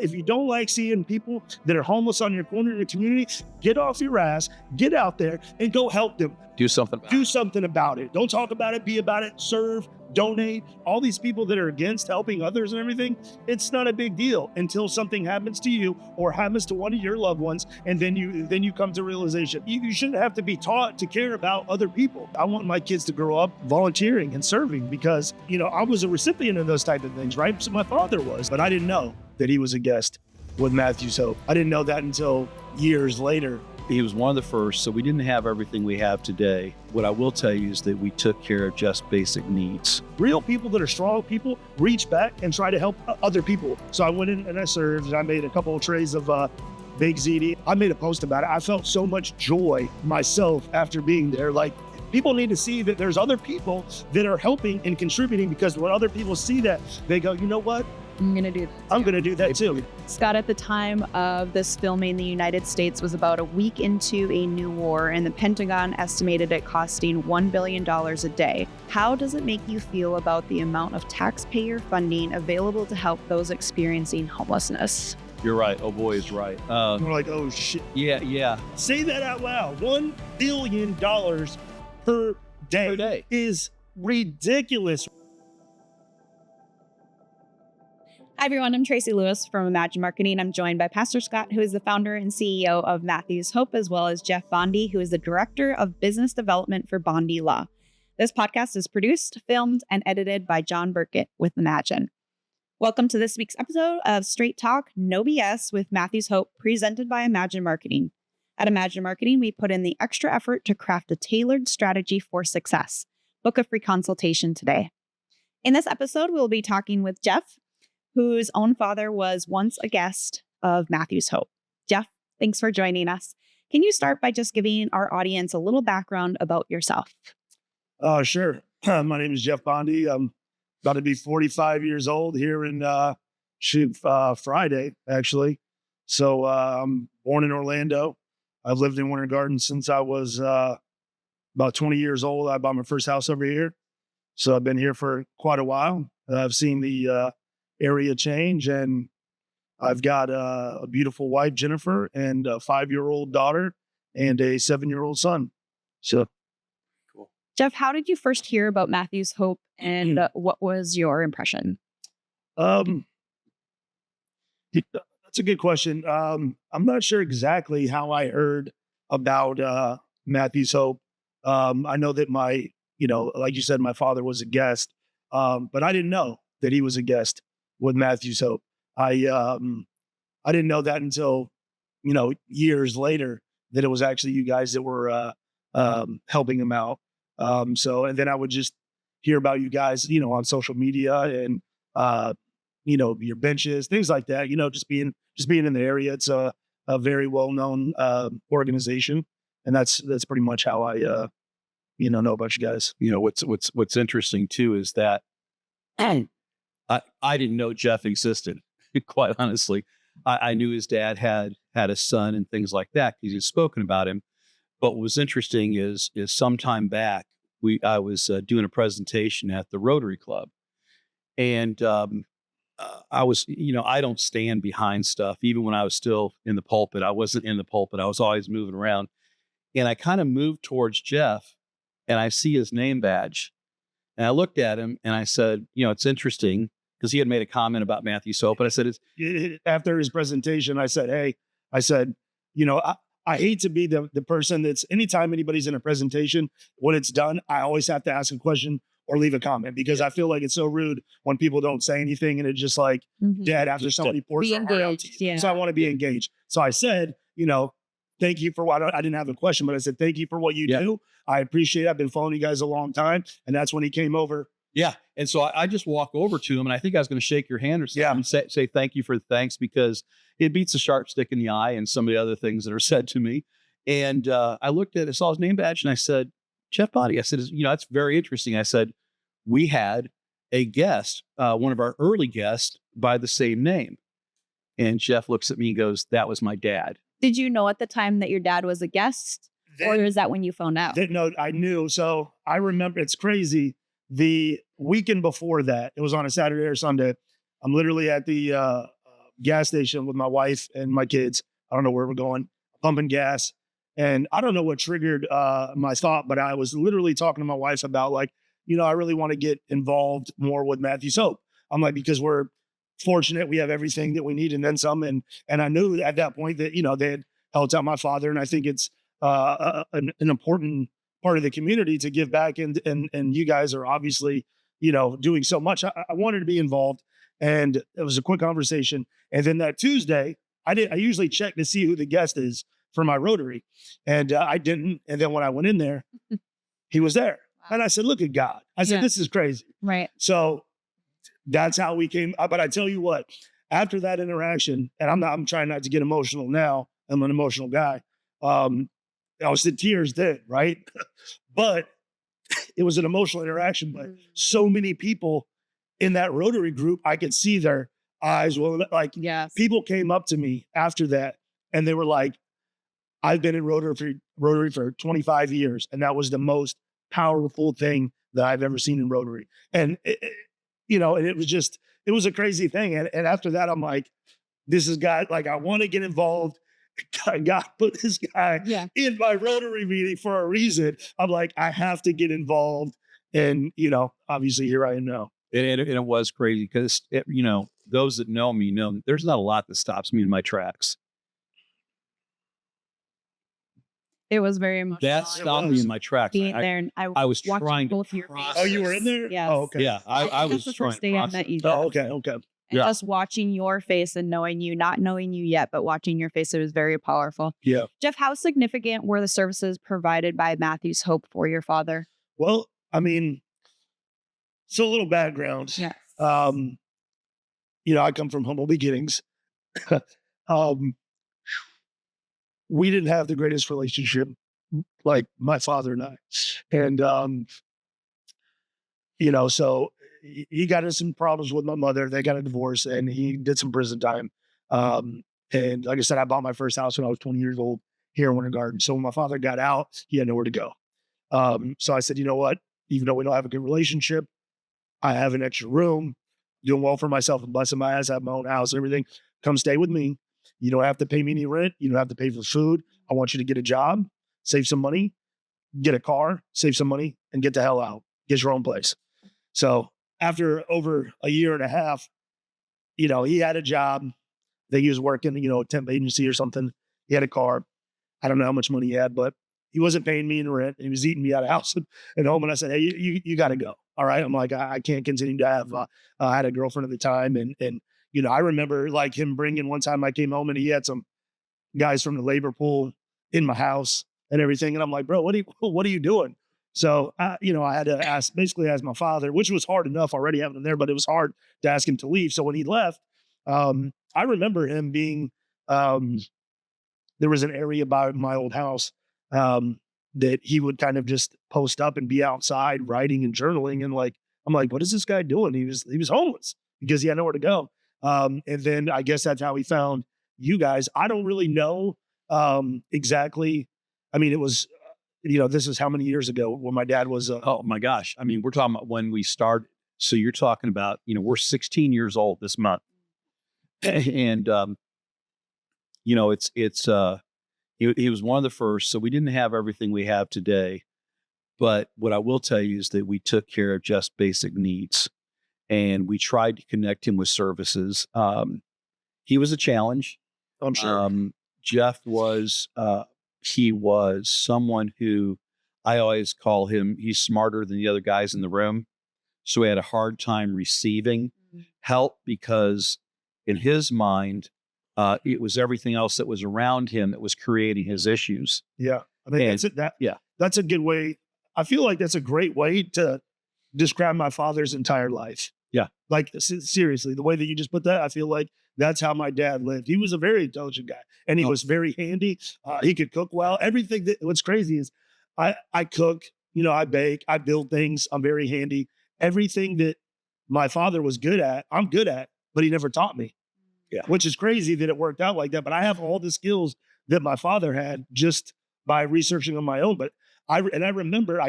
If you don't like seeing people that are homeless on your corner in your community, get off your ass, get out there and go help them. Do something about it. Don't talk about it, be about it, serve, donate. All these people that are against helping others and everything, it's not a big deal until something happens to you or happens to one of your loved ones. And then you come to realization. You shouldn't have to be taught to care about other people. I want my kids to grow up volunteering and serving because, I was a recipient of those type of things, right? So my father was, but I didn't know that he was a guest with Matthew's Hope. I didn't know that until years later. He was one of the first, so we didn't have everything we have today. What I will tell you is that we took care of just basic needs. Real people that are strong people reach back and try to help other people. So I went in and I served, and I made a couple of trays of baked ziti. I made a post about it. I felt so much joy myself after being there. Like, people need to see that there's other people that are helping and contributing, because when other people see that, they go, you know what? I'm going to do that. I'm going to do that too. Scott, at the time of this filming, the United States was about a week into a new war, and the Pentagon estimated it costing $1 billion a day. How does it make you feel about the amount of taxpayer funding available to help those experiencing homelessness? You're right. Oh boy, is right. We're like, oh shit. Yeah. Say that out loud. $1 billion per day is ridiculous. Hi, everyone. I'm Tracy Lewis from Imagine Marketing. I'm joined by Pastor Scott, who is the founder and CEO of Matthew's Hope, as well as Jeff Bondy, who is the Director of Business Development for Bondy Law. This podcast is produced, filmed, and edited by John Burkett with Imagine. Welcome to this week's episode of Straight Talk, No BS with Matthew's Hope, presented by Imagine Marketing. At Imagine Marketing, we put in the extra effort to craft a tailored strategy for success. Book a free consultation today. In this episode, we'll be talking with Jeff, whose own father was once a guest of Matthew's Hope. Jeff, thanks for joining us. Can you start by just giving our audience a little background about yourself? Sure. My name is Jeff Bondy. I'm about to be 45 years old here in Friday, actually. So I'm born in Orlando. I've lived in Winter Garden since I was about 20 years old. I bought my first house over here. So I've been here for quite a while. I've seen the area change, and I've got a beautiful wife, Jennifer, and a 5-year-old daughter and a 7-year-old son. So cool. Jeff, how did you first hear about Matthew's Hope, and what was your impression? That's a good question. I'm not sure exactly how I heard about Matthew's Hope. I know that like you said, my father was a guest, but I didn't know that he was a guest with Matthew's Hope. I didn't know that until, years later, that it was actually you guys that were helping him out. And then I would just hear about you guys, on social media and, your benches, things like that, just being in the area. It's a very well-known organization. And that's pretty much how I, know about you guys. What's interesting too is that I didn't know Jeff existed, quite honestly. I knew his dad had a son and things like that because he'd spoken about him. But what was interesting is sometime back, I was doing a presentation at the Rotary Club. And I was, I don't stand behind stuff. Even when I was still in the pulpit, I wasn't in the pulpit. I was always moving around. And I kind of moved towards Jeff, and I see his name badge. And I looked at him and I said, it's interesting, because he had made a comment about Matthew's Hope. And I said, after his presentation, I said, hey, I hate to be the person that's, anytime anybody's in a presentation, when it's done, I always have to ask a question or leave a comment, because I feel like it's so rude when people don't say anything and it's just like dead after somebody pours their heart out to you. So I want to be engaged. So I said, thank you for what, I didn't have a question, but I said, thank you for what you do. I appreciate it. I've been following you guys a long time. And that's when he came over. Yeah. And so I just walk over to him, and I think I was going to shake your hand or something and say thank you for the thanks, because it beats a sharp stick in the eye and some of the other things that are said to me. And I looked at it, saw his name badge, and I said, Jeff Bondy. I said, that's very interesting. I said, we had a guest, one of our early guests by the same name. And Jeff looks at me and goes, that was my dad. Did you know at the time that your dad was a guest? Or is that when you found out? No, I knew. So I remember, it's crazy. The weekend before that, it was on a Saturday or Sunday. I'm literally at the gas station with my wife and my kids. I don't know where we're going, pumping gas. And I don't know what triggered my thought, but I was literally talking to my wife about like, I really want to get involved more with Matthew's Hope. I'm like, because we're fortunate, we have everything that we need and then some. And I knew at that point that, they had helped out my father. And I think it's an important part of the community to give back. And you guys are obviously, doing so much. I wanted to be involved. And it was a quick conversation. And then that Tuesday, I usually check to see who the guest is for my Rotary. And I didn't. And then when I went in there, he was there. Wow. And I said, look at God. I said, this is crazy. Right. So that's how we came. But I tell you what, after that interaction, and I'm trying not to get emotional now. I'm an emotional guy. I was in tears then, right? But it was an emotional interaction. But so many people in that Rotary group, I could see their eyes. Well, like people came up to me after that and they were like, I've been in Rotary for 25 years. And that was the most powerful thing that I've ever seen in Rotary. And, and it was a crazy thing. And after that, I'm like, this is God, like, I want to get involved. God put this guy in my Rotary meeting for a reason. I'm like, I have to get involved. And, obviously here I am now. And it was crazy because, those that know me know there's not a lot that stops me in my tracks. It was very emotional. That stopped me in my tracks. Being there, and I was trying both to your process. Oh, you were in there? Yes. Oh, okay. Yeah, I was the trying first to day I process. met you. Oh, okay. And just watching your face and knowing you, not knowing you yet, but watching your face, it was very powerful. Yeah. Jeff, how significant were the services provided by Matthew's Hope for your father? Well, I mean, so a little background. Yes. I come from humble beginnings. We didn't have the greatest relationship, like my father and I. And, so he got in some problems with my mother. They got a divorce and he did some prison time. And like I said, I bought my first house when I was 20 years old here in Winter Garden. So when my father got out, he had nowhere to go. So I said, you know what? Even though we don't have a good relationship, I have an extra room, doing well for myself and blessing my ass. I have my own house and everything. Come stay with me. You don't have to pay me any rent. You don't have to pay for food. I want you to get a job, save some money, get a car, save some money, and get the hell out. Get your own place. So after over a year and a half, he had a job. I think he was working, a temp agency or something. He had a car. I don't know how much money he had, but he wasn't paying me in rent. He was eating me out of house and home. And I said, hey, you got to go. All right. I'm like, I can't continue to have, I had a girlfriend at the time. And I remember like him bringing one time I came home and he had some guys from the labor pool in my house and everything. And I'm like, bro, what are you doing? So, I had to ask my father, which was hard enough already having him there, but it was hard to ask him to leave. So when he left, I remember him being, there was an area by my old house that he would kind of just post up and be outside writing and journaling. And like, I'm like, what is this guy doing? He was homeless because he had nowhere to go. And then I guess that's how he found you guys. I don't really know exactly. I mean, it was, this is how many years ago when my dad was. Oh my gosh. I mean, we're talking about when we started. So you're talking about, we're 16 years old this month. And, he was one of the first, so we didn't have everything we have today. But what I will tell you is that we took care of just basic needs, and we tried to connect him with services. He was a challenge. I'm sure. Jeff was, he was someone who I always call him, he's smarter than the other guys in the room. So he had a hard time receiving help because in his mind, it was everything else that was around him that was creating his issues. Yeah. I think that's a good way. I feel like that's a great way to describe my father's entire life. Yeah. Like seriously, the way that you just put that, I feel like that's how my dad lived. He was a very intelligent guy and he was very handy. He could cook well. Everything what's crazy is I cook, I bake, I build things. I'm very handy. Everything that my father was good at, I'm good at, but he never taught me. Yeah. Which is crazy that it worked out like that. But I have all the skills that my father had just by researching on my own. But I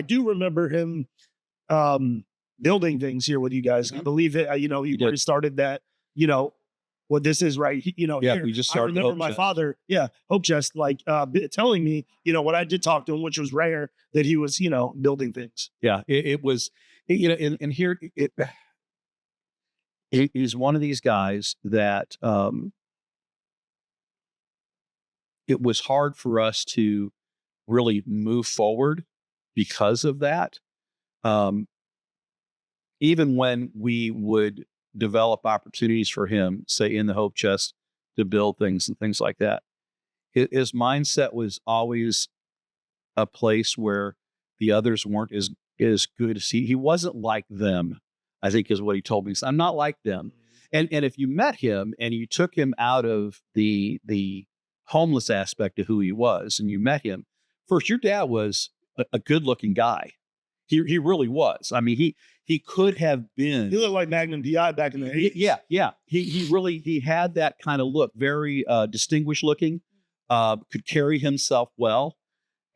do remember him building things here with you guys. I believe that, he already started that, what this is, right? Yeah, Here, we just I started remember Hope my Chest. father, Hope Chest, like telling me, when I did talk to him, which was rare, that he was, building things. Yeah, it was, and here he's one of these guys that it was hard for us to really move forward because of that. Um, Even when we would develop opportunities for him, say in the Hope Chest, to build things and things like that, his mindset was always a place where the others weren't as good as he wasn't like them, I think is what he told me. He said, I'm not like them. And if you met him and you took him out of the homeless aspect of who he was, and you met him first, your dad was a good looking guy. He really was. I mean, he could have been. He looked like Magnum PI back in the 80s. Yeah. He had that kind of look, very distinguished looking, could carry himself well.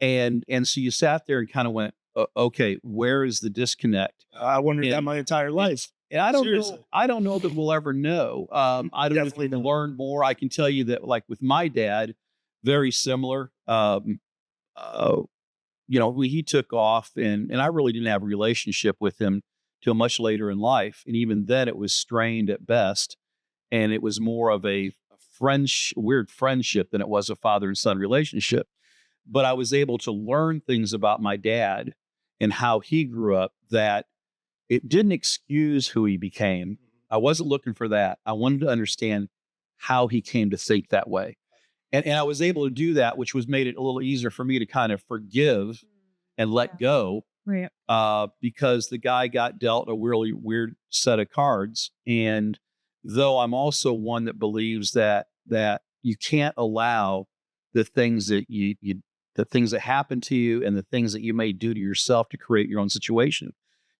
And so you sat there and kind of went, okay, where is the disconnect? I wondered that my entire life. And I don't Seriously. know. I don't know that we'll ever know. I don't know if we Definitely not. learn more. I can tell you that, like with my dad, very similar. He took off, and I really didn't have a relationship with him till much later in life, and even then, it was strained at best, and it was more of a weird friendship than it was a father and son relationship. But I was able to learn things about my dad and how he grew up that it didn't excuse who he became. I wasn't looking for that. I wanted to understand how he came to think that way. And I was able to do that, which was made it a little easier for me to kind of forgive and let go. Right. Because the guy got dealt a really weird set of cards. And though I'm also one that believes that you can't allow the things that the things that happen to you and the things that you may do to yourself to create your own situation.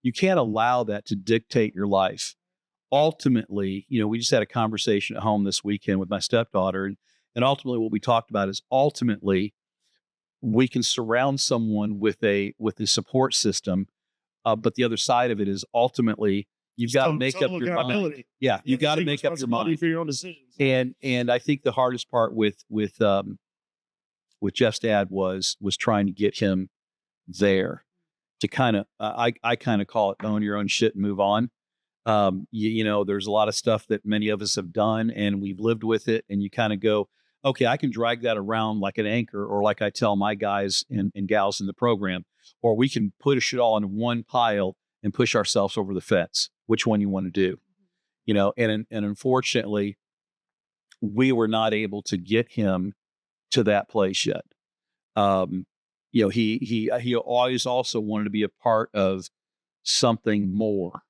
You can't allow that to dictate your life. Ultimately, we just had a conversation at home this weekend with my stepdaughter, and ultimately what we talked about is ultimately we can surround someone with a support system, but the other side of it is ultimately you've got to make up your mind. Yeah, you got to make up your mind for your own decisions. And I think the hardest part with Jeff's dad was trying to get him there to kind of I kind of call it own your own shit and move on. There's a lot of stuff that many of us have done and we've lived with it, and you kind of go, okay, I can drag that around like an anchor, or like I tell my guys and gals in the program, or we can push it all in one pile and push ourselves over the fence. Which one you want to do? And unfortunately, we were not able to get him to that place yet. He always also wanted to be a part of something more.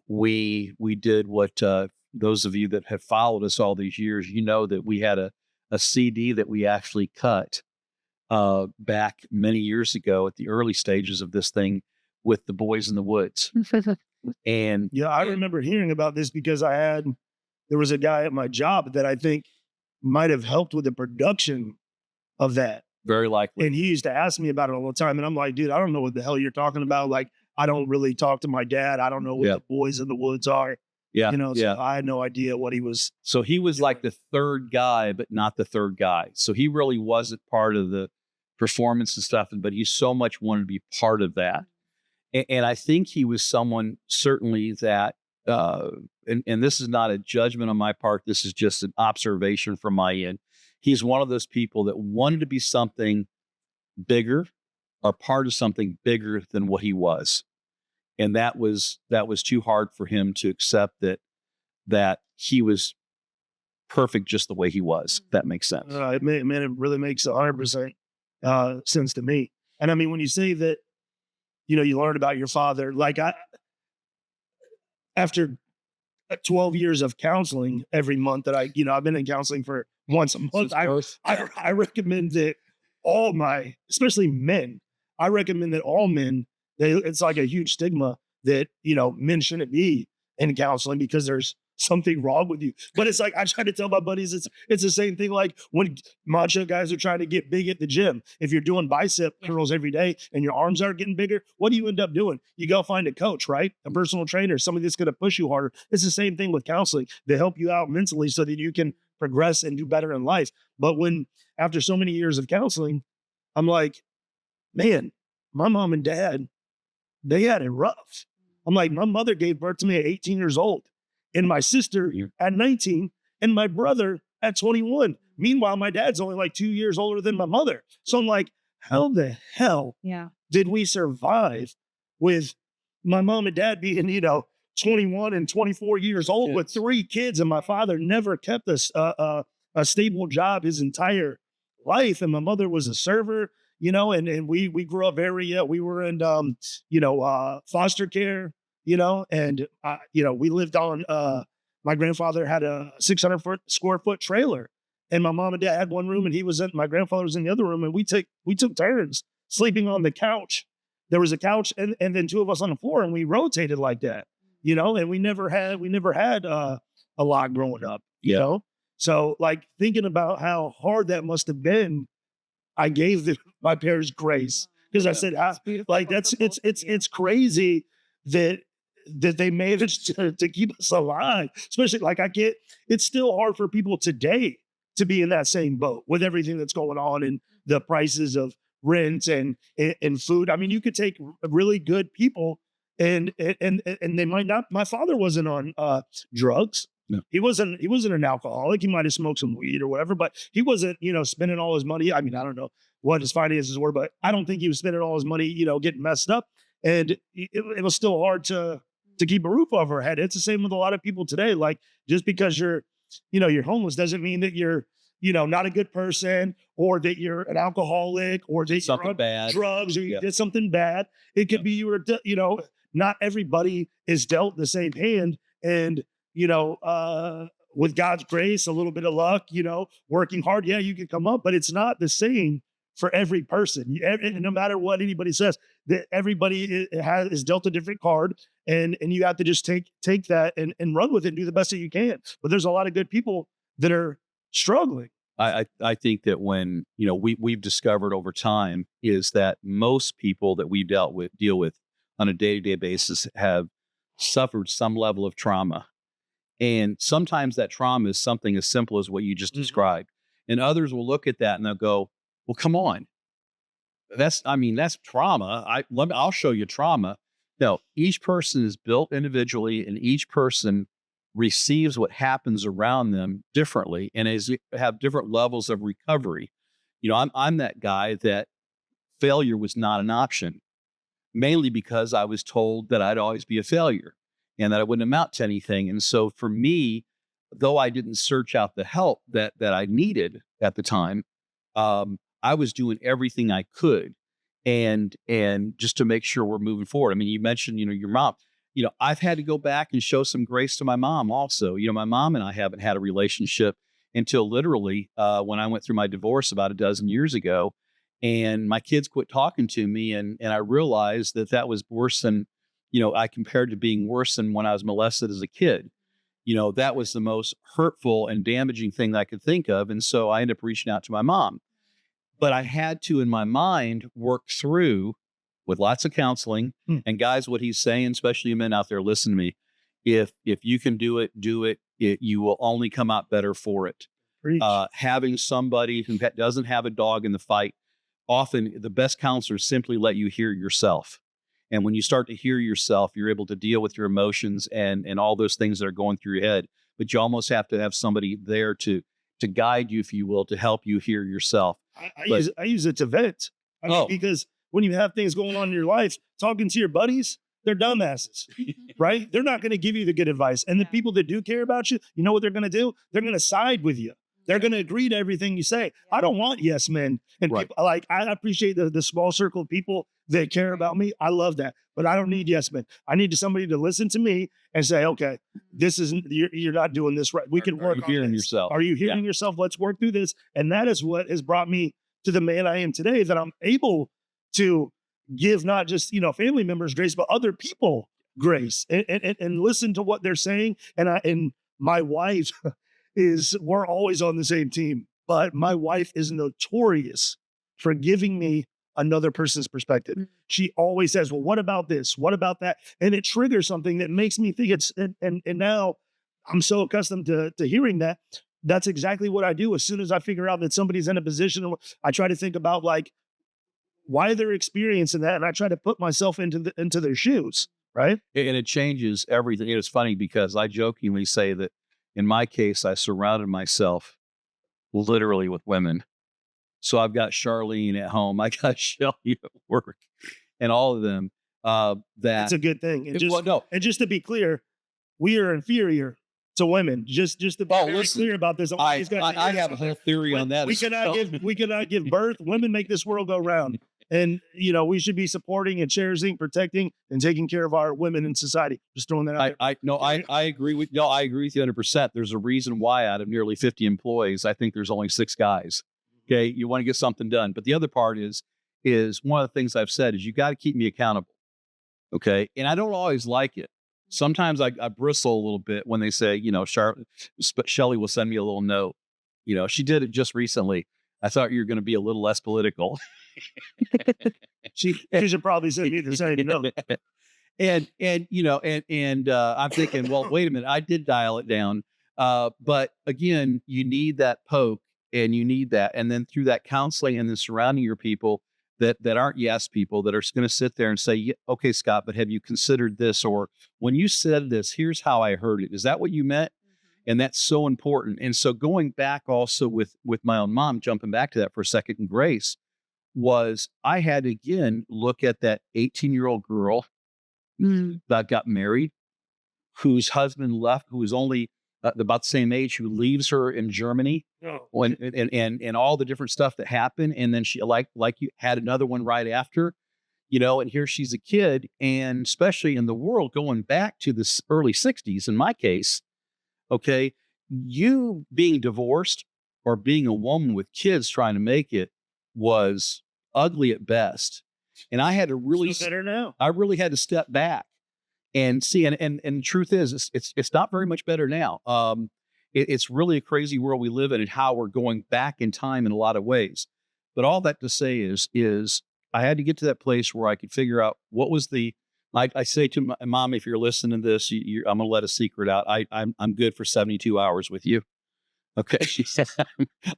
We did what those of you that have followed us all these years, that we had a CD that we actually cut back many years ago at the early stages of this thing with the Boys in the Woods. And yeah, I remember hearing about this because there was a guy at my job that I think might have helped with the production of that. Very likely. And he used to ask me about it all the time. And I'm like, dude, I don't know what the hell you're talking about. Like, I don't really talk to my dad. I don't know what the Boys in the Woods are. Yeah. So I had no idea what he was. So he was like the third guy, but not the third guy. So he really wasn't part of the performance and stuff, but he so much wanted to be part of that. And I think he was someone certainly that, and this is not a judgment on my part. This is just an observation from my end. He's one of those people that wanted to be something bigger or part of something bigger than what he was. And that was too hard for him to accept that he was perfect just the way he was. If that makes sense. It really makes 100% sense to me. And I mean, when you say that, you learn about your father, like after 12 years of counseling every month that I've been in counseling for once a month. I recommend that especially men, I recommend that all men, it's like a huge stigma that, men shouldn't be in counseling because there's something wrong with you. But it's like, I try to tell my buddies, it's the same thing. Like when macho guys are trying to get big at the gym, if you're doing bicep curls every day and your arms aren't getting bigger, what do you end up doing? You go find a coach, right? A personal trainer, somebody that's going to push you harder. It's the same thing with counseling. They help you out mentally so that you can progress and do better in life. But when, after so many years of counseling, I'm like, man, my mom and dad, they had it rough. I'm like, my mother gave birth to me at 18 years old, and my sister at 19, and my brother at 21. Meanwhile, my dad's only like 2 years older than my mother. So I'm like, how the hell did we survive with my mom and dad being, 21 and 24 years old with 3 kids, and my father never kept a stable job his entire life, and my mother was a server, and we grew up very, we were in, foster care, and, we lived on, my grandfather had a 600 square foot trailer, and my mom and dad had one room, and my grandfather was in the other room, and we took turns sleeping on the couch. There was a couch and then 2 of us on the floor, and we rotated like that, and we never had a lot growing up, you know? So like thinking about how hard that must've been, I gave my parents grace, because I said, like, it's crazy that they managed to keep us alive. Especially like it's still hard for people today to be in that same boat with everything that's going on and the prices of rent and food. I mean, you could take really good people and they might not. My father wasn't on drugs. No. He wasn't an alcoholic. He might have smoked some weed or whatever, but he wasn't, spending all his money. I mean, I don't know what his finances were, but I don't think he was spending all his money, getting messed up. And it was still hard to keep a roof over our head. It's the same with a lot of people today. Like, just because you're homeless doesn't mean that you're, not a good person, or that you're an alcoholic, or that something you're on bad, drugs, or you did something bad. It could be you were, not everybody is dealt the same hand. And, with God's grace, a little bit of luck, working hard, you can come up, but it's not the same for every person. No matter what anybody says, that everybody is dealt a different card, and you have to just take that and run with it and do the best that you can. But there's a lot of good people that are struggling. I think that when, we've discovered over time is that most people that we deal with on a day-to-day basis have suffered some level of trauma. And sometimes that trauma is something as simple as what you just described. And others will look at that and they'll go, well, come on. That's trauma. I'll show you trauma. No, each person is built individually, and each person receives what happens around them differently, and have different levels of recovery. I'm that guy that failure was not an option, mainly because I was told that I'd always be a failure and that I wouldn't amount to anything. And so for me, though I didn't search out the help that I needed at the time, I was doing everything I could and just to make sure we're moving forward. I mean, you mentioned, your mom. I've had to go back and show some grace to my mom also. My mom and I haven't had a relationship until literally when I went through my divorce about a dozen years ago, and my kids quit talking to me, and I realized that was worse than, I compared to being worse than when I was molested as a kid. That was the most hurtful and damaging thing that I could think of. And so I ended up reaching out to my mom. But I had to, in my mind, work through with lots of counseling. And guys, what he's saying, especially you men out there, listen to me. If you can do it, do it. You will only come out better for it. Having somebody who doesn't have a dog in the fight, often the best counselors simply let you hear yourself. And when you start to hear yourself, you're able to deal with your emotions and all those things that are going through your head. But you almost have to have somebody there to guide you, if you will, to help you hear yourself. I use it to vent. Because when you have things going on in your life, talking to your buddies, they're dumbasses, right? They're not going to give you the good advice. And the people that do care about you, you know what they're going to do? They're going to side with you. They're going to agree to everything you say. I don't want yes men. And people, I appreciate the small circle of people that care about me. I love that. But I don't need yes men. I need somebody to listen to me and say, okay, this isn't, you're not doing this right. We can work on hearing this. yourself. Are you hearing yourself? Let's work through this. And that is what has brought me to the man I am today, that I'm able to give not just, family members grace, but other people grace and listen to what they're saying and my wife we're always on the same team, but my wife is notorious for giving me another person's perspective. She always says, well, what about this? What about that? And it triggers something that makes me think and now I'm so accustomed to hearing that. That's exactly what I do. As soon as I figure out that somebody's in a position, I try to think about like why they're experiencing that. And I try to put myself into their shoes. Right. And it changes everything. It's funny because I jokingly say that in my case, I surrounded myself literally with women. So I've got Charlene at home. I got Shelly at work and all of them. That's a good thing. And no. And just to be clear, we are inferior to women. Just to be very clear about this. I have a whole theory on that. We cannot give birth. Women make this world go round. And, we should be supporting and cherishing, protecting, and taking care of our women in society. Just throwing that out there. I agree with you 100%. There's a reason why out of nearly 50 employees, I think there's only 6 guys. Okay. You want to get something done. But the other part is one of the things I've said is you got to keep me accountable. Okay. And I don't always like it. Sometimes I bristle a little bit when they say, Shelly will send me a little note. She did it just recently. I thought you were going to be a little less political. She should probably send me the same note. And I'm thinking, well, wait a minute, I did dial it down. But again, you need that poke and you need that. And then through that counseling and then surrounding your people that aren't yes people that are going to sit there and say, okay, Scott, but have you considered this? Or when you said this, here's how I heard it. Is that what you meant? And that's so important. And so going back also with my own mom, jumping back to that for a second in Grace, was I had to, again, look at that 18-year-old girl that got married, whose husband left, who was only about the same age, who leaves her in Germany, and all the different stuff that happened. And then she, like you, had another one right after, and here she's a kid. And especially in the world, going back to the early 60s, in my case, okay, you being divorced or being a woman with kids trying to make it was ugly at best. And I had to really, better now. I really had to step back and see. And the truth is, it's not very much better now. It's really a crazy world we live in and how we're going back in time in a lot of ways. But all that to say is I had to get to that place where I could figure out what was I say to my mom, if you're listening to this, I'm going to let a secret out. I'm good for 72 hours with you. Okay. She said,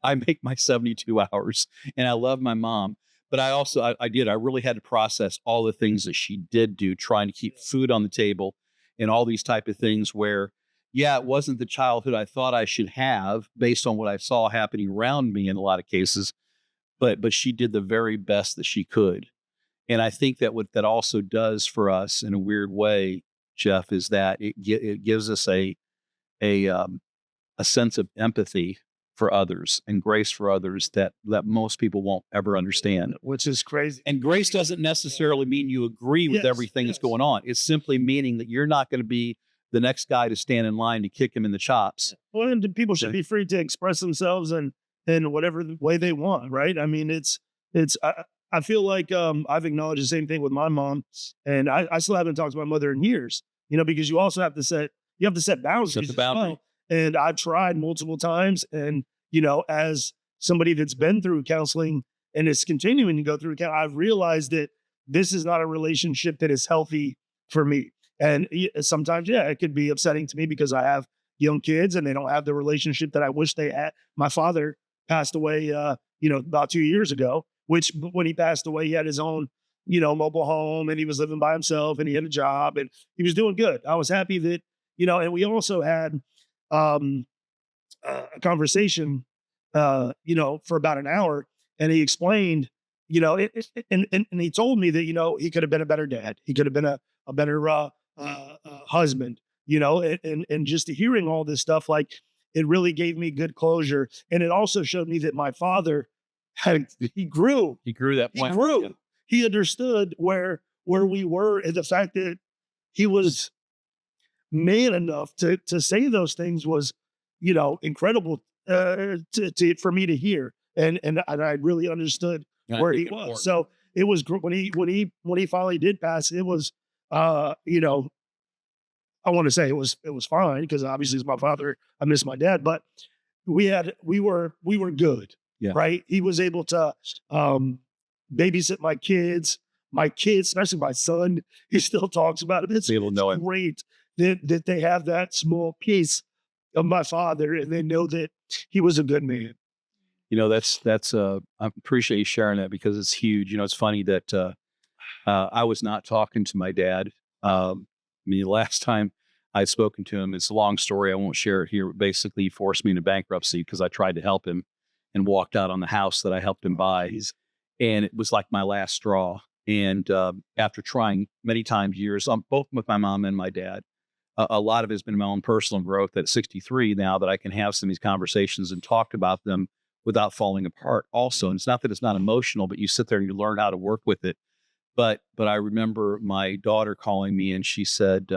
I make my 72 hours and I love my mom. But I also, I really had to process all the things that she did do, trying to keep food on the table and all these type of things where, it wasn't the childhood I thought I should have based on what I saw happening around me in a lot of cases, but she did the very best that she could. And I think that what that also does for us in a weird way, Jeff, is that it gives us a sense of empathy for others and grace for others that most people won't ever understand. Which is crazy. And grace doesn't necessarily mean you agree with everything that's going on. It's simply meaning that you're not going to be the next guy to stand in line to kick him in the chops. Well, and people should be free to express themselves in whatever way they want, right? I mean, I feel like I've acknowledged the same thing with my mom, and I still haven't talked to my mother in years, because you also have to set boundaries. Set the boundary. And I've tried multiple times. And, as somebody that's been through counseling and is continuing to go through counseling, I've realized that this is not a relationship that is healthy for me. And sometimes, it could be upsetting to me because I have young kids and they don't have the relationship that I wish they had. My father passed away, about 2 years ago, which when he passed away, he had his own, mobile home and he was living by himself and he had a job and he was doing good. I was happy that, and we also had a conversation, for about an hour, and he explained, and he told me that, he could have been a better dad. He could have been a better husband, and just hearing all this stuff, like it really gave me good closure. And it also showed me that my father he grew. He grew that point. He grew. Yeah. He understood where we were and the fact that he was man enough to say those things was, incredible for me to hear. And I really understood where he was. Important. So it was when he finally did pass, it was, I want to say it was fine because obviously it's my father. I miss my dad, but we were good. Yeah. Right. He was able to babysit my kids, especially my son. He still talks about it. It's People know him. great that they have that small piece of my father and they know that he was a good man. I appreciate you sharing that because it's huge. It's funny that I was not talking to my dad. The last time I'd spoken to him, it's a long story. I won't share it here. But basically, he forced me into bankruptcy because I tried to help him and walked out on the house that I helped him buy. And it was like my last straw. And after trying many times, years, both with my mom and my dad, a lot of it has been my own personal growth at 63 now that I can have some of these conversations and talk about them without falling apart also. And it's not that it's not emotional, but you sit there and you learn how to work with it. But I remember my daughter calling me and she said,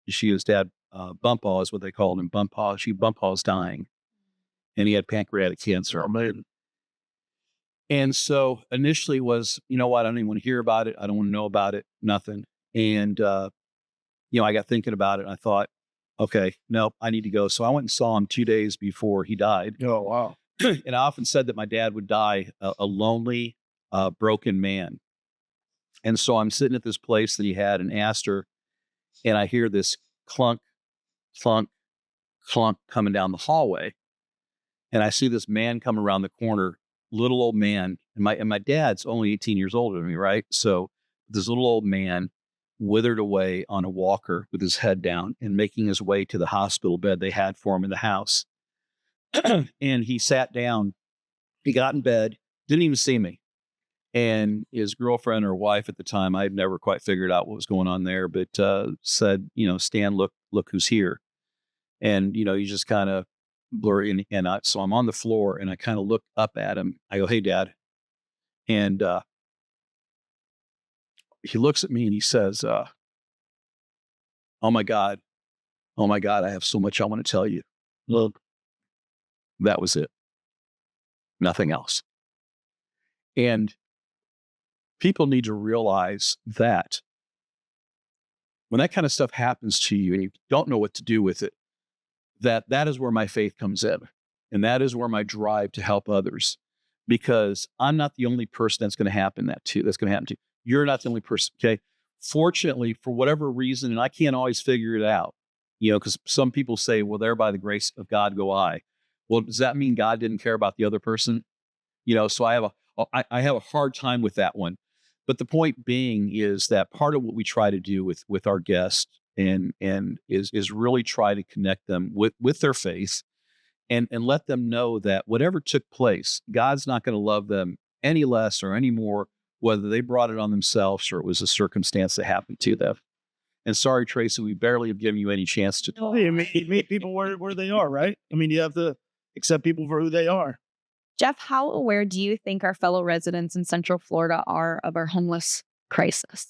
she goes, Dad, Bumpaw is what they called him. Bumpaw's dying. And he had pancreatic cancer. Oh, man. And so initially was, you know what? I don't even want to hear about it. I don't want to know about it. Nothing. And, I got thinking about it and I thought, okay, nope, I need to go. So I went and saw him 2 days before he died. Oh, wow. And I often said that my dad would die a lonely, broken man. And so I'm sitting at this place that he had in Astor and I hear this clunk, clunk, clunk coming down the hallway. And I see this man come around the corner, little old man. And my dad's only 18 years older than me, right? So this little old man withered away on a walker with his head down and making his way to the hospital bed they had for him in the house. And he sat down, he got in bed, didn't even see me. And his girlfriend or wife at the time, I'd never quite figured out what was going on there, but said, Stan, look who's here. And, he just kind of blurry. So I'm on the floor and I kind of look up at him. I go, hey, Dad. And he looks at me and he says, oh my God, I have so much I want to tell you. Look, that was it. Nothing else. And people need to realize that when that kind of stuff happens to you and you don't know what to do with it, that is where my faith comes in. And that is where my drive to help others, because I'm not the only person that's going to happen to. You're not the only person. Okay. Fortunately, for whatever reason, and I can't always figure it out, because some people say, well, there by the grace of God go I. Well, does that mean God didn't care about the other person? So I have a hard time with that one. But the point being is that part of what we try to do with our guests and is really try to connect them with their faith and let them know that whatever took place, God's not going to love them any less or any more, whether they brought it on themselves or it was a circumstance that happened to them. And sorry, Tracy, we barely have given you any chance to talk. You meet people where they are, right? I mean, you have to accept people for who they are. Jeff, how aware do you think our fellow residents in Central Florida are of our homeless crisis?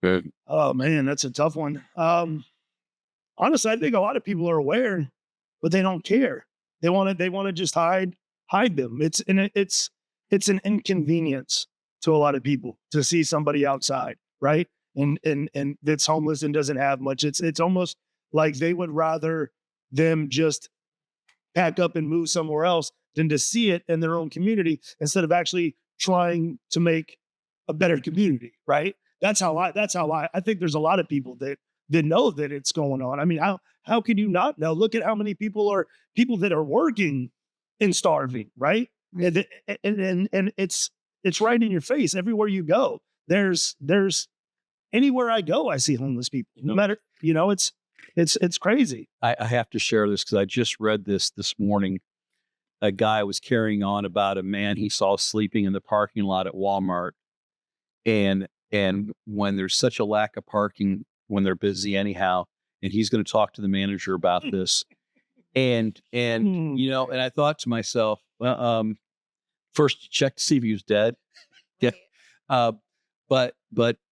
Good. Oh man, that's a tough one. Honestly, I think a lot of people are aware, but they don't care. They want to just hide them. It's an inconvenience to a lot of people to see somebody outside, right? And that's homeless and doesn't have much. It's almost like they would rather them just pack up and move somewhere else than to see it in their own community instead of actually trying to make a better community, right? That's how I think there's a lot of people that know that it's going on. I mean, how can you not know? Look at how many people that are working and starving, right? And it's right in your face everywhere you go. There's anywhere I go, I see homeless people. No matter, it's crazy. I have to share this because I just read this morning. A guy was carrying on about a man he saw sleeping in the parking lot at Walmart. And when there's such a lack of parking, when they're busy anyhow, and he's going to talk to the manager about this. And I thought to myself, well, first check to see if he was dead. Yeah. But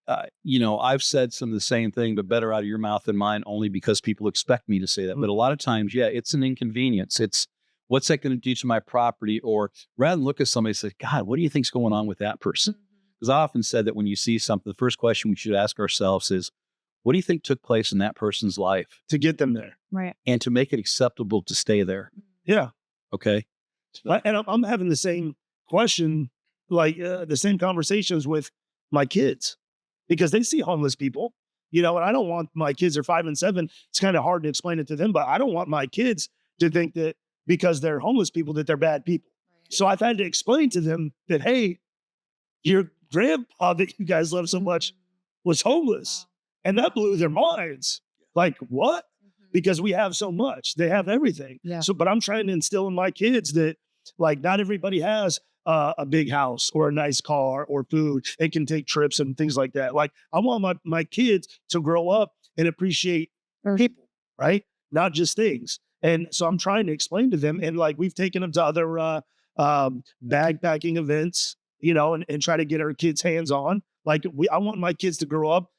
I've said some of the same thing, but better out of your mouth than mine, only because people expect me to say that. But a lot of times, yeah, it's an inconvenience. It's what's that going to do to my property? Or rather than look at somebody and say, God, what do you think's going on with that person? Because I often said that when you see something, the first question we should ask ourselves is, What do you think took place in that person's life to get them there. Right. and to make it acceptable to stay there? Yeah. Okay. And I'm having the same question, like the same conversations with my kids because they see homeless people, and I don't want my kids are 5 and 7. It's kind of hard to explain it to them, but I don't want my kids to think that because they're homeless people, that they're bad people. Right. So I've had to explain to them that, hey, your grandpa that you guys love so much was homeless. Wow. And that blew their minds. Like, what? Because we have so much. They have everything. Yeah. So, but I'm trying to instill in my kids that, like, not everybody has a big house or a nice car or food and can take trips and things like that. Like, I want my kids to grow up and appreciate people, right? Not just things. And so I'm trying to explain to them. And like, we've taken them to other backpacking events, and try to get our kids hands on. Like, I want my kids to grow up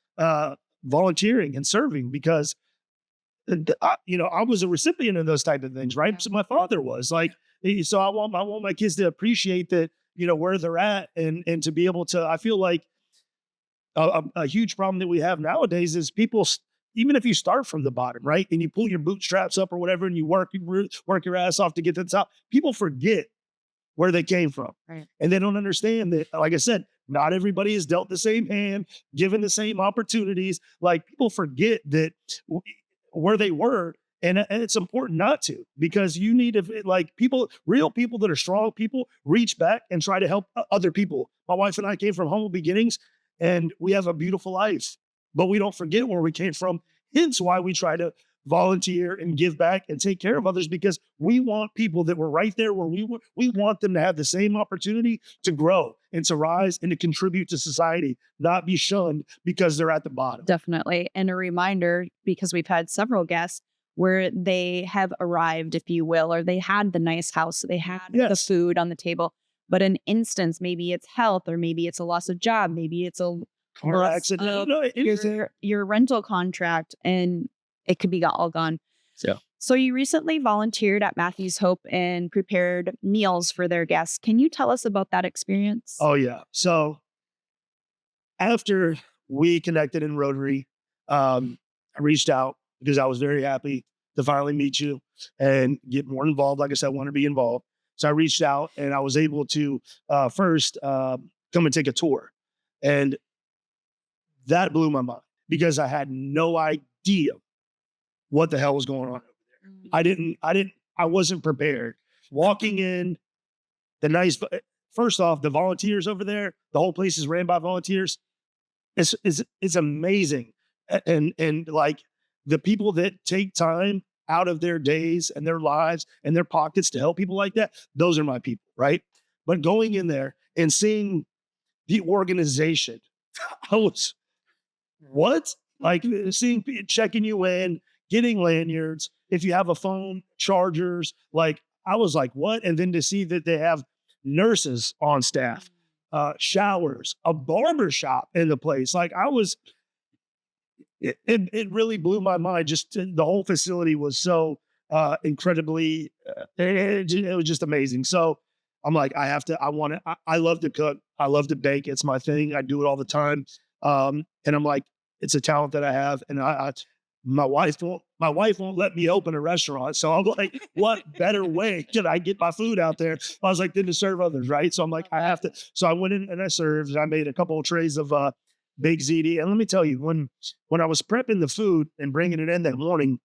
volunteering and serving because I was a recipient of those type of things, right? Yeah. So my father was like, so I want my kids to appreciate that, where they're at and to be able to, I feel like a huge problem that we have nowadays is people, even if you start from the bottom, right? And you pull your bootstraps up or whatever, and you work your ass off to get to the top, people forget where they came from. Right. And they don't understand that, like I said, not everybody is dealt the same hand, given the same opportunities. Like, people forget that where they were. And it's important not to, because you need to, like, real people that are strong people reach back and try to help other people. My wife and I came from humble beginnings and we have a beautiful life, but we don't forget where we came from. Hence why we try to volunteer and give back and take care of others, because we want people that were right there where we want them to have the same opportunity to grow and to rise and to contribute to society, not be shunned because they're at the bottom. Definitely. And a reminder, because we've had several guests where they have arrived, if you will, or they had the nice house, they had the food on the table, but an instance, maybe it's health, or maybe it's a loss of job, maybe it's a car accident, your rental contract, and it could be all gone. Yeah. So you recently volunteered at Matthew's Hope and prepared meals for their guests. Can you tell us about that experience? Oh, yeah. So after we connected in Rotary, I reached out because I was very happy to finally meet you and get more involved. Like I said, I want to be involved. So I reached out and I was able to first come and take a tour. And that blew my mind because I had no idea what the hell was going on over there. I wasn't prepared. Walking in, first off, the volunteers over there, the whole place is ran by volunteers. It's amazing. And like, the people that take time out of their days and their lives and their pockets to help people like that, those are my people, right? But going in there and seeing the organization, I was, what? Like, checking you in, getting lanyards, if you have a phone, chargers, like, I was like, what? And then to see that they have nurses on staff, showers, a barber shop in the place. Like, it really blew my mind. Just the whole facility was so incredibly, it was just amazing. So I'm like, I love to cook. I love to bake. It's my thing. I do it all the time. And I'm like, it's a talent that I have. And my wife won't let me open a restaurant. So I'm like, what better way can I get my food out there? I was like, then to serve others, right? So I'm like, I have to. So I went in and I served. I made a couple of trays of baked ziti. And let me tell you, when I was prepping the food and bringing it in that morning,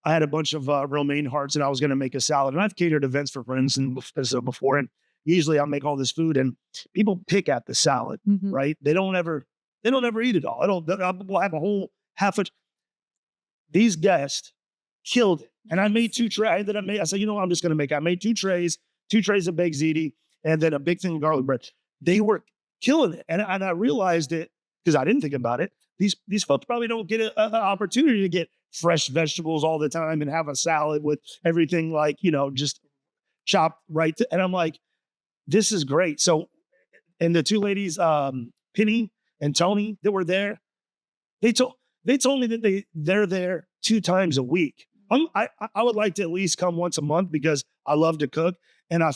I had a bunch of romaine hearts and I was going to make a salad. And I've catered events for friends and so before. And usually I'll make all this food and people pick at the salad, right? They don't ever eat it all. We'll have a whole these guests killed it. And I made 2 trays that I said, I'm just going to I made 2 trays of baked ziti and then a big thing of garlic bread. They were killing it. And I realized it because I didn't think about it. These folks probably don't get an opportunity to get fresh vegetables all the time and have a salad with everything like, just chopped right. And I'm like, this is great. So, and the 2 ladies, Penny and Tony that were there, they told me that they're there 2 times a week. I would like to at least come once a month because I love to cook. And I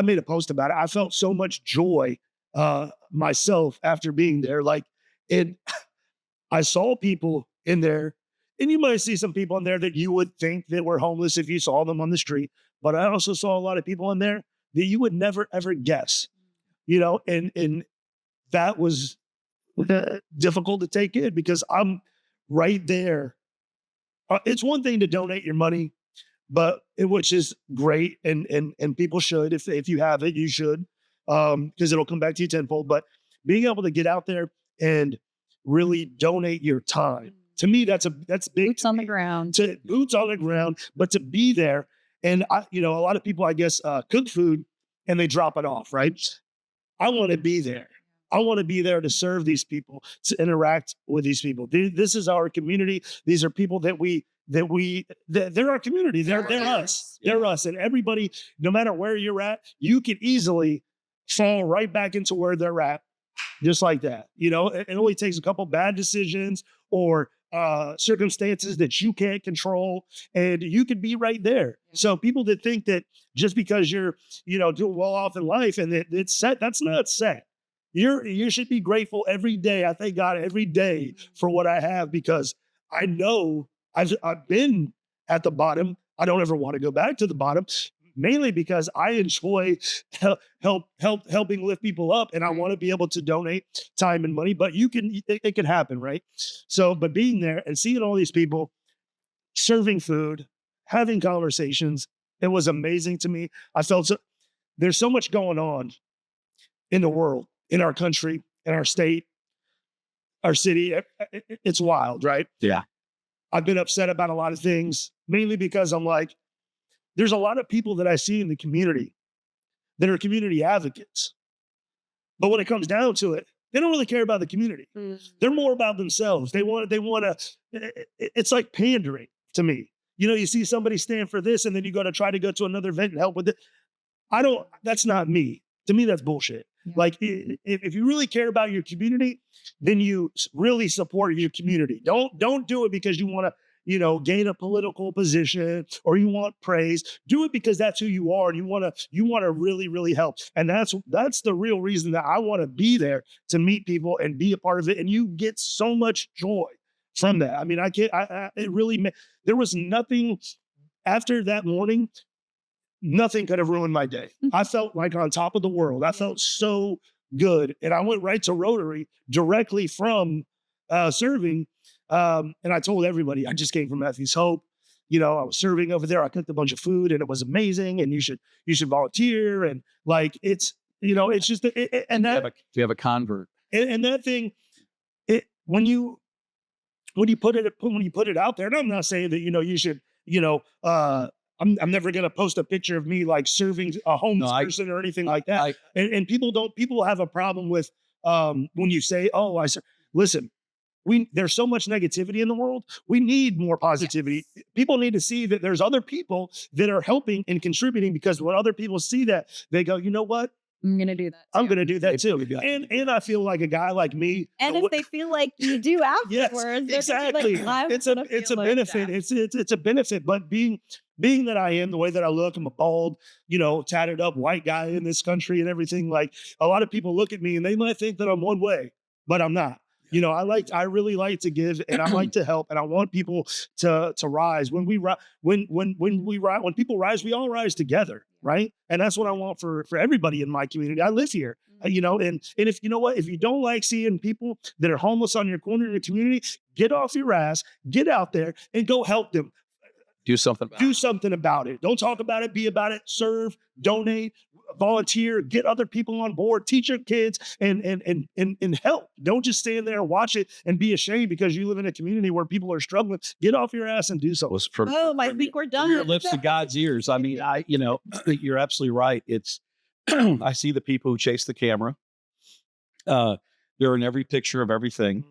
made a post about it. I felt so much joy myself after being there. Like, I saw people in there, and you might see some people in there that you would think that were homeless if you saw them on the street. But I also saw a lot of people in there that you would never ever guess, and that was difficult to take in because I'm right there. It's one thing to donate your money, but which is great, and people should, if you have it, you should, because it'll come back to you tenfold. But being able to get out there and really donate your time, to me, that's big. Boots on the ground. To boots on the ground, but to be there, and a lot of people, I guess, cook food and they drop it off, right? I want to be there. I want to be there to serve these people, to interact with these people. This is our community. These are people that they're our community. They're us. They're us. And everybody, no matter where you're at, you can easily fall right back into where they're at, just like that. It only takes a couple bad decisions or circumstances that you can't control, and you could be right there. So people that think that just because you're, doing well off in life and it's set, that's not set. You should be grateful every day. I thank God every day for what I have, because I know I've been at the bottom. I don't ever want to go back to the bottom, mainly because I enjoy helping lift people up, and I want to be able to donate time and money. But it can happen, right? So, but being there and seeing all these people serving food, having conversations, it was amazing to me. I felt there's so much going on in the world, in our country, in our state, our city. It's wild, right? Yeah. I've been upset about a lot of things, mainly because I'm like, there's a lot of people that I see in the community that are community advocates. But when it comes down to it, they don't really care about the community. They're more about themselves. They want to, it's like pandering to me. You see somebody stand for this, and then you got to try to go to another event and help with it. That's not me. To me, that's bullshit. Yeah. Like, if you really care about your community, then you really support your community. Don't do it because you want to, gain a political position or you want praise. Do it because that's who you are, and you want to really, really help. And that's the real reason that I want to be there, to meet people and be a part of it. And you get so much joy from that. I mean, it really, there was nothing after that morning. Nothing could have ruined my day. I felt like on top of the world. I felt so good. And I went right to Rotary directly from serving. And I told everybody, I just came from Matthew's Hope. I was serving over there. I cooked a bunch of food, and it was amazing. And you should volunteer. And like, it's just, and that, you have a convert. And that thing, when you put it out there, and I'm not saying that, you should, I'm never going to post a picture of me like serving a homeless person or anything like that. And people have a problem with when you say, listen, there's so much negativity in the world. We need more positivity. Yes. People need to see that there's other people that are helping and contributing, because when other people see that, they go, you know what? I'm going to do that too. I'm going to do that too. And I feel like a guy like me. And if they feel like you do afterwards, yes, exactly. Like, it's a benefit. It's a benefit. But being that I am the way that I look, I'm a bald, tatted up white guy in this country and everything. Like, a lot of people look at me and they might think that I'm one way, but I'm not. I really like to give, and I like to help, and I want people to rise. When people rise, we all rise together, right? And that's what I want for everybody in my community. I live here, and if if you don't like seeing people that are homeless on your corner in your community, get off your ass, get out there, and go help them. Do something about it. Don't talk about it. Be about it. Serve, donate, volunteer, get other people on board, teach your kids, and help. Don't just stand there and watch it and be ashamed because you live in a community where people are struggling. Get off your ass and do something. I think we're done. From your lips to God's ears. I mean, you're absolutely right. It's I see the people who chase the camera. They're in every picture of everything.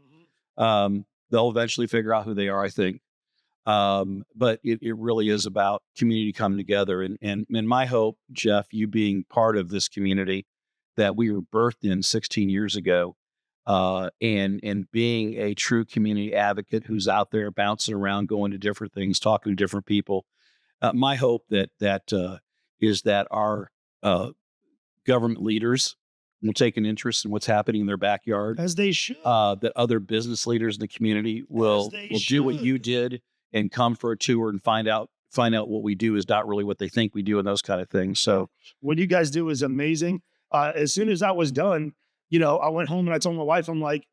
They'll eventually figure out who they are, I think. But it really is about community coming together. And my hope, Jeff, you being part of this community that we were birthed in 16 years ago, and being a true community advocate who's out there bouncing around, going to different things, talking to different people. My hope that is that our government leaders will take an interest in what's happening in their backyard. As they should. That other business leaders in the community will do what you did and come for a tour and find out what we do is not really what they think we do and those kind of things. So what you guys do is amazing. As soon as I was done, I went home and I told my wife, I'm like,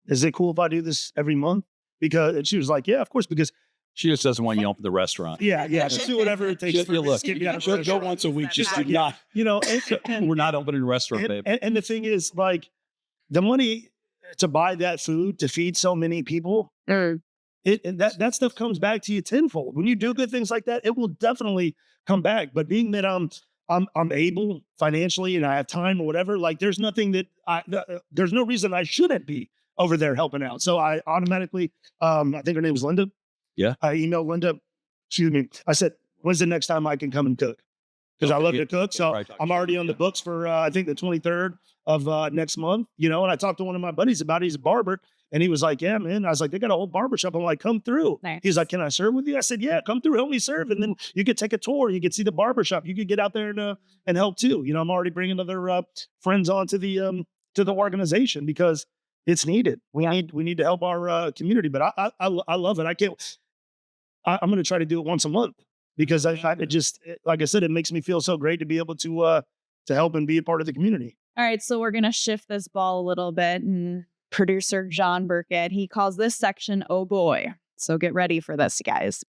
is it cool if I do this every month? And she was like, yeah, of course, because she just doesn't want you to open the restaurant. Yeah. Just do whatever it takes. She'll go once a week. Just do not. We're not opening a restaurant, babe. And the thing is, like, the money to buy that food to feed so many people, that stuff comes back to you tenfold. When you do good things like that, it will definitely come back. But being that I'm able financially and I have time or whatever, like, there's nothing there's no reason I shouldn't be over there helping out. So I automatically, I think her name was Linda. Yeah. I emailed Linda, I said, when's the next time I can come and cook? Because I love to cook. So I'm already on the books for, I think the 23rd of next month, and I talked to one of my buddies about it. He's a barber. And he was like, yeah, man. I was like, they got a whole barbershop. I'm like, come through. Nice. He's like, can I serve with you? I said, yeah, come through. Help me serve. And then you could take a tour. You could see the barbershop. You could get out there and help too. I'm already bringing other friends on to the organization because it's needed. We need to help our community. But I love it. I'm going to try to do it once a month because it just, like I said, it makes me feel so great to be able to help and be a part of the community. All right. So we're going to shift this ball a little bit, and producer John Burkett, he calls this section, oh boy. So get ready for this, guys.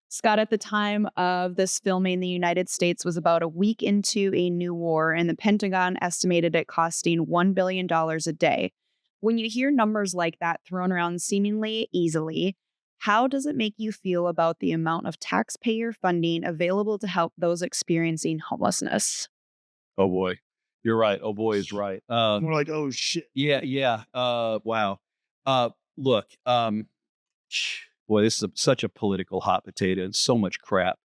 Scott, at the time of this filming, the United States was about a week into a new war, and the Pentagon estimated it costing $1 billion a day. When you hear numbers like that thrown around seemingly easily, how does it make you feel about the amount of taxpayer funding available to help those experiencing homelessness? Oh boy, you're right. Oh boy is right. More like, oh shit. Yeah. Wow. Look, boy, this is such a political hot potato and so much crap.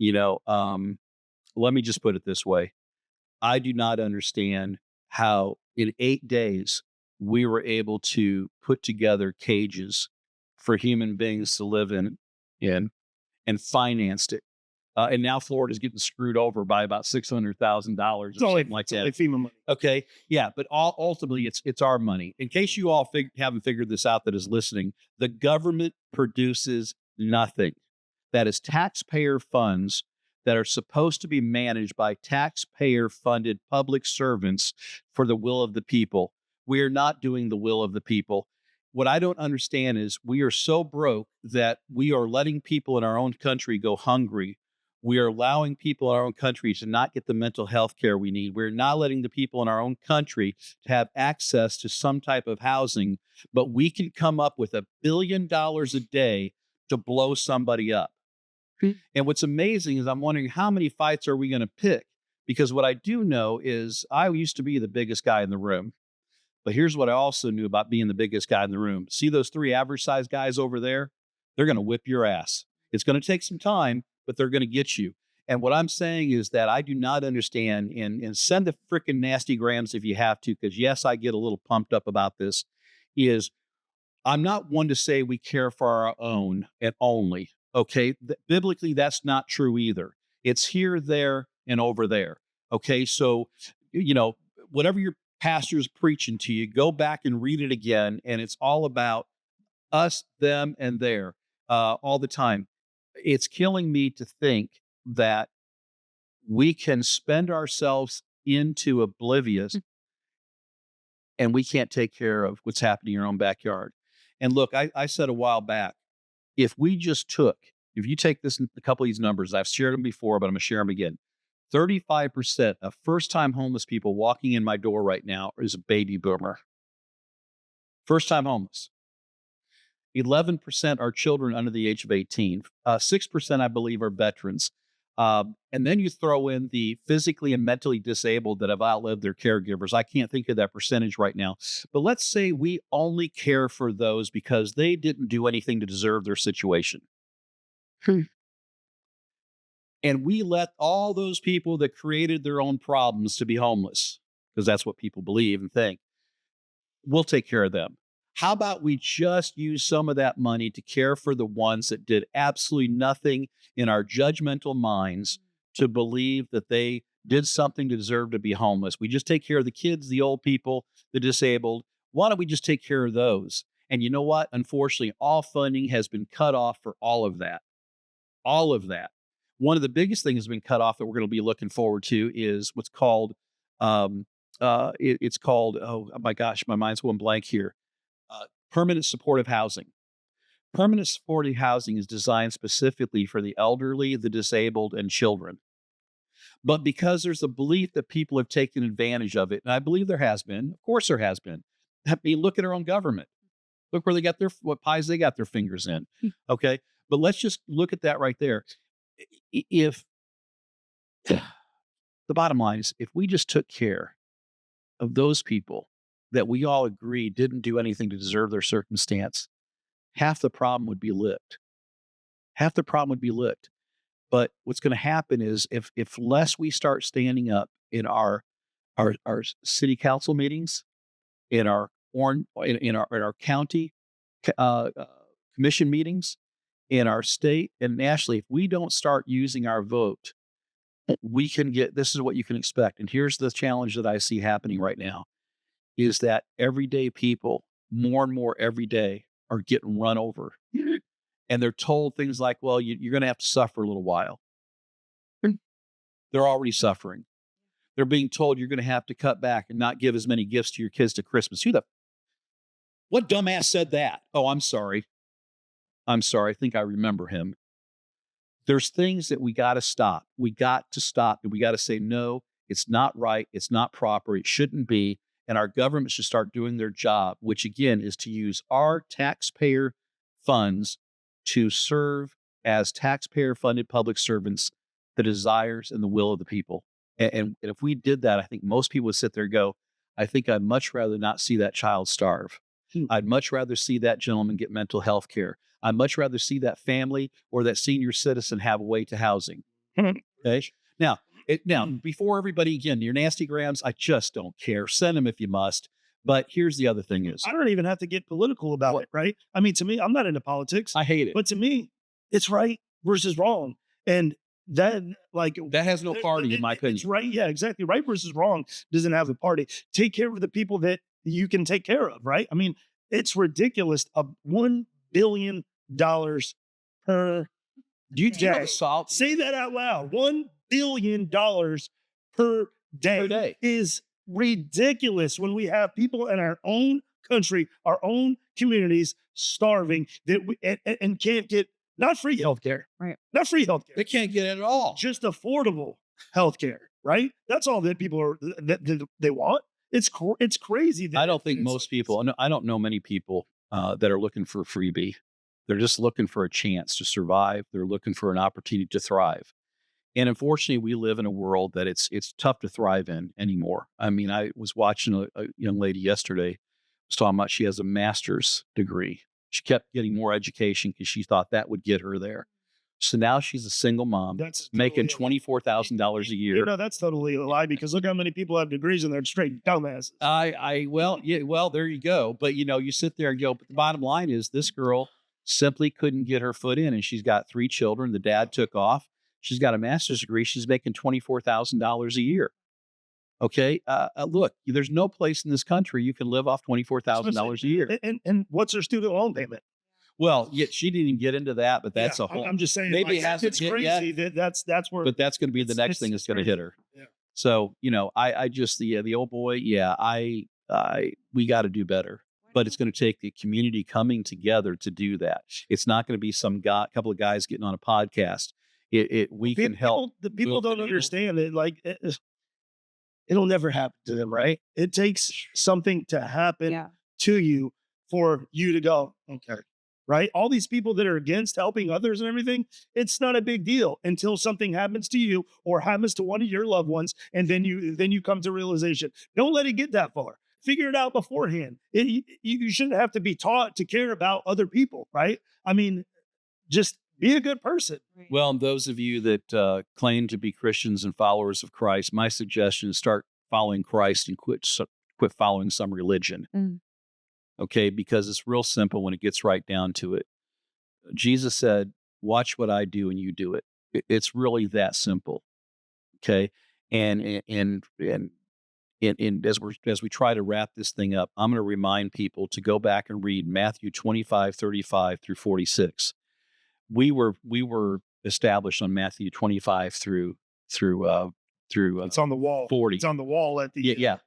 Let me just put it this way. I do not understand how in 8 days we were able to put together cages for human beings to live in and financed it. And now Florida's getting screwed over by about $600,000 or something like that. FEMA money. Okay. Yeah. But ultimately it's our money. In case you all haven't figured this out that is listening, the government produces nothing. That is taxpayer funds that are supposed to be managed by taxpayer funded public servants for the will of the people. We are not doing the will of the people. What I don't understand is we are so broke that we are letting people in our own country go hungry. We are allowing people in our own country to not get the mental health care we need. We're not letting the people in our own country to have access to some type of housing, but we can come up with $1 billion a day to blow somebody up. And what's amazing is I'm wondering how many fights are we going to pick? Because what I do know is I used to be the biggest guy in the room. But here's what I also knew about being the biggest guy in the room. See those 3 average size guys over there? They're going to whip your ass. It's going to take some time, but they're going to get you. And what I'm saying is that I do not understand, and send the freaking nasty grams if you have to, because yes, I get a little pumped up about this, is I'm not one to say we care for our own and only, okay? Biblically, that's not true either. It's here, there, and over there, okay? So, whatever your pastor's preaching to you, go back and read it again, and it's all about us, them, and there all the time. It's killing me to think that we can spend ourselves into oblivious and we can't take care of what's happening in our own backyard. And look, I said a while back, if you take a couple of these numbers, I've shared them before, but I'm going to share them again. 35% of first-time homeless people walking in my door right now is a baby boomer. First-time homeless. 11% are children under the age of 18. 6%, I believe, are veterans. And then you throw in the physically and mentally disabled that have outlived their caregivers. I can't think of that percentage right now. But let's say we only care for those because they didn't do anything to deserve their situation. And we let all those people that created their own problems to be homeless, because that's what people believe and think, we'll take care of them. How about we just use some of that money to care for the ones that did absolutely nothing in our judgmental minds to believe that they did something to deserve to be homeless. We just take care of the kids, the old people, the disabled. Why don't we just take care of those? And you know what? Unfortunately, all funding has been cut off for all of that. All of that. One of the biggest things that's been cut off that we're going to be looking forward to is what's called, it's called, oh my gosh, my mind's going blank here. Permanent supportive housing. Permanent supportive housing is designed specifically for the elderly, the disabled, and children. But because there's a belief that people have taken advantage of it, and I believe there has been, of course there has been. I mean, look at our own government. Look where they got what pies they got their fingers in. Okay. But let's just look at that right there. If the bottom line is, if we just took care of those people that we all agree didn't do anything to deserve their circumstance, half the problem would be licked. Half the problem would be licked. But what's going to happen is if less we start standing up in our city council meetings, in our county commission meetings, in our state and nationally, if we don't start using our vote, we can get, this is what you can expect. And here's the challenge that I see happening right now is that everyday people, more and more every day, are getting run over. And they're told things like, well, you're going to have to suffer a little while. They're already suffering. They're being told you're going to have to cut back and not give as many gifts to your kids to Christmas. What dumbass said that? Oh, I'm sorry. I think I remember him. There's things that we got to stop. We got to stop and we got to say, no, it's not right. It's not proper. It shouldn't be. And our government should start doing their job, which again is to use our taxpayer funds to serve as taxpayer funded public servants, the desires and the will of the people. And if we did that, I think most people would sit there and go, I think I'd much rather not see that child starve. I'd much rather see that gentleman get mental health care. I'd much rather see that family or that senior citizen have a way to housing. Okay. Now, before everybody, again, your nasty grams, I just don't care. Send them if you must. But here's the other thing is, I don't even have to get political about it, right? I mean, to me, I'm not into politics. I hate it. But to me, it's right versus wrong. And that has no party, in my opinion. It's right. Yeah, exactly. Right versus wrong doesn't have a party. Take care of the people that you can take care of, right? I mean, it's ridiculous. $1 billion per Do you day. know the salt? Say that out loud. $1 billion per day is ridiculous when we have people in our own country, our own communities starving and can't get not free healthcare. Right. Not free healthcare. They can't get it at all. Just affordable healthcare, right? That's all that people are that they want. It's crazy. I don't think most people, I don't know many people that are looking for a freebie. They're just looking for a chance to survive. They're looking for an opportunity to thrive. And unfortunately, we live in a world that it's tough to thrive in anymore. I mean, I was watching a young lady yesterday, was talking about she has a master's degree. She kept getting more education because she thought that would get her there. So now she's a single mom making $24,000 a year. That's totally a lie because look how many people have degrees and they're straight dumbasses. Well, there you go. But you sit there and go, but the bottom line is this girl simply couldn't get her foot in and she's got 3 children. The dad took off. She's got a master's degree. She's making $24,000 a year. Okay. Look, there's no place in this country you can live off $24,000 a year. And what's her student loan payment? Well, she didn't even get into that, but that's a whole. I'm just saying, maybe it hasn't it's hit crazy yet, that's where. But that's going to be the next thing that's going to hit her. Yeah. So I just the old boy. Yeah, we got to do better. But it's going to take the community coming together to do that. It's not going to be some couple of guys getting on a podcast. We can help. The people don't understand it. Like it'll never happen to them, right? It takes something to happen to you for you to go, okay, right? All these people that are against helping others and everything, it's not a big deal until something happens to you or happens to one of your loved ones, and then you come to realization. Don't let it get that far. Figure it out beforehand. You shouldn't have to be taught to care about other people, right? I mean, just be a good person. Well, and those of you that claim to be Christians and followers of Christ, my suggestion is start following Christ and quit following some religion. Okay, because it's real simple when it gets right down to it. Jesus said, watch what I do and you do it. It's really that simple. Okay. And as we try to wrap this thing up, I'm going to remind people to go back and read Matthew 25:35 through 46. We were established on Matthew 25 through It's on the wall. 40. It's on the wall at the Yeah.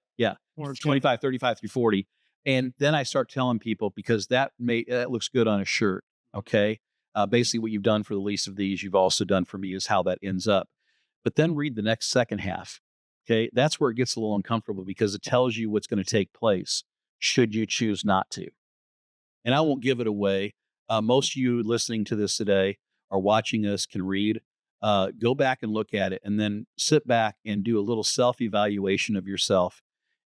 or 25, 35 through 40. And then I start telling people, because that looks good on a shirt. Okay. Basically what you've done for the least of these, you've also done for me, is how that ends up. But then read the next second half. Okay. That's where it gets a little uncomfortable, because it tells you what's going to take place should you choose not to. And I won't give it away. Most of you listening to this today or watching us can read. Go back and look at it, and then sit back and do a little self-evaluation of yourself,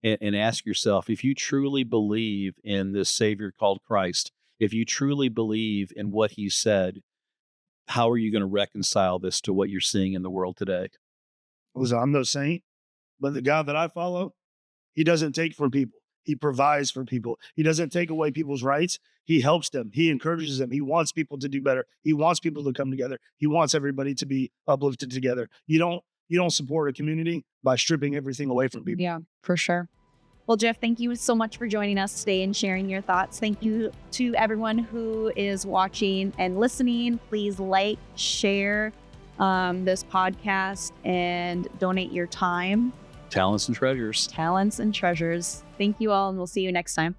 and ask yourself, if you truly believe in this Savior called Christ, if you truly believe in what he said, how are you going to reconcile this to what you're seeing in the world today? Listen, I'm no saint, but the God that I follow, he doesn't take from people. He provides for people. He doesn't take away people's rights. He helps them. He encourages them. He wants people to do better. He wants people to come together. He wants everybody to be uplifted together. You don't support a community by stripping everything away from people. Yeah, for sure. Well, Jeff, thank you so much for joining us today and sharing your thoughts. Thank you to everyone who is watching and listening. Please like, share this podcast, and donate your time. Talents and treasures. Talents and treasures. Thank you all, and we'll see you next time.